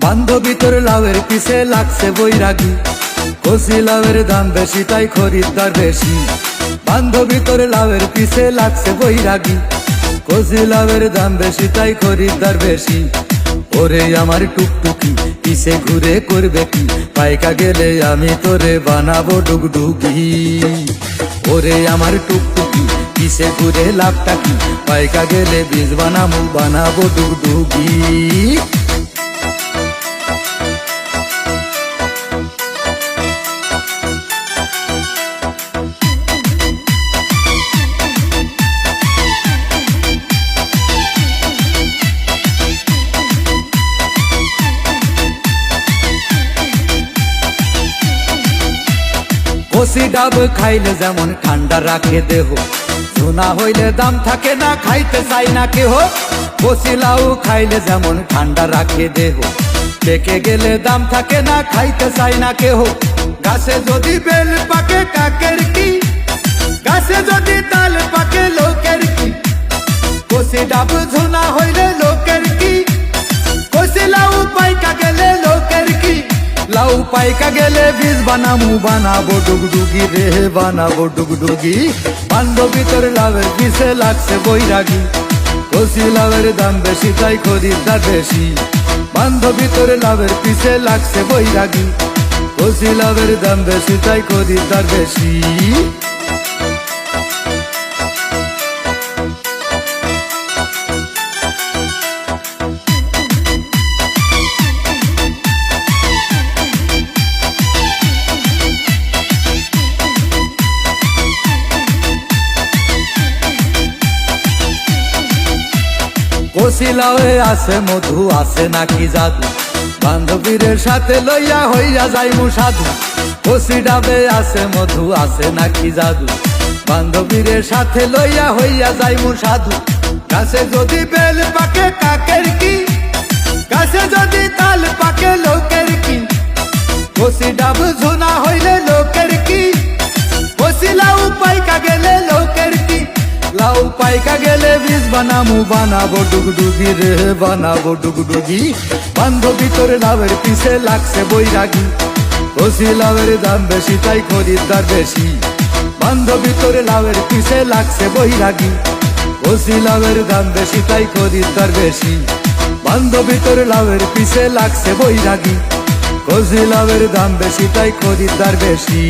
বান্ধবী তোর লাউয়ের পিছে লাগছে বৈরাগী, কচি লাউয়ের দাম বেশি তাই খরিদ্দার বেশি। বান্ধবী তোর লাউয়ের পিছে লাগছে বৈরাগী, কচি লাউয়ের দাম বেশি তাই খরিদ্দার বেশি। ওরে আমার টুকটুকি পিছে ঘুরে করবে কি, পাইকা গেলে আমি তোরে বানাবো ডুগডুগি। ওরে আমার টুকটুকি পিছে ঘুরে লাভটা কি, পাইকা গেলে বীজ বানাবো ডুগডুগি। কচি ডাব খাইলে যেমন ঠান্ডা রাখে দেহ, সোনা হইলে দাম থাকে না খাইতে চাই না কেহ। কচি লাউ খাইলে যেমন ঠান্ডা রাখে দেহ, পেকে গেলে দাম থাকে না খাইতে চাই না কেহ। গাছে যদি বেল পাকে কাকের কি, গাছে যদি তাল পাকে লোকের কি। কচি ডাব সোনা হইলে লোকের কি, কচি লাউ পাইকা গেলে লোকের কি। লাউ পাইকা গেলে বীজ বানাবো ডুগডুগি রে, বানাবো ডুগডুগি। বান্ধবী তোর লাউয়ের পিছে লাগছে বৈরাগী, কচি লাউয়ের দাম বেশি তাই খরিদ্দার বেশি। বান্ধবী তোর লাউয়ের পিছে লাগছে বৈরাগী, কচি লাউয়ের দাম বেশি তাই খরিদ্দার বেশি। কচি লাউয়ে আছে মধু, আছে নাকি জাদু, বান্ধবীর সাথে লইয়া হইয়া যাইমু সাধু। কচি ডাবে আছে মধু, আছে নাকি জাদু, বান্ধবীর সাথে লইয়া হইয়া যাইমু সাধু। গাছে যদি বেল পাকে কাকের কি, গাছে যদি তাল পাকে লোকের কি। কচি ডাব ঝোনা হইলে লোকের কি, কচি লাউ পাইকা গেলে লোকের কি। লাউ পাইকা গেলে বীজ বানাবো ডুগডুগি রে, বানাবো ডুগডুগি। বান্ধবী তোর লাউয়ের পিছে লাগছে বৈরাগী, কচি লাউয়ের দাম বেশি তাই খরিদ্দার বেশি। বান্ধবী তোর লাউয়ের পিছে লাগছে বৈরাগী, কচি লাউয়ের দাম বেশি তাই খরিদ্দার বেশি। বান্ধবী তোর লাউয়ের পিছে লাগছে বৈরাগী, কচি লাউয়ের দাম বেশি তাই খরিদ্দার বেশি।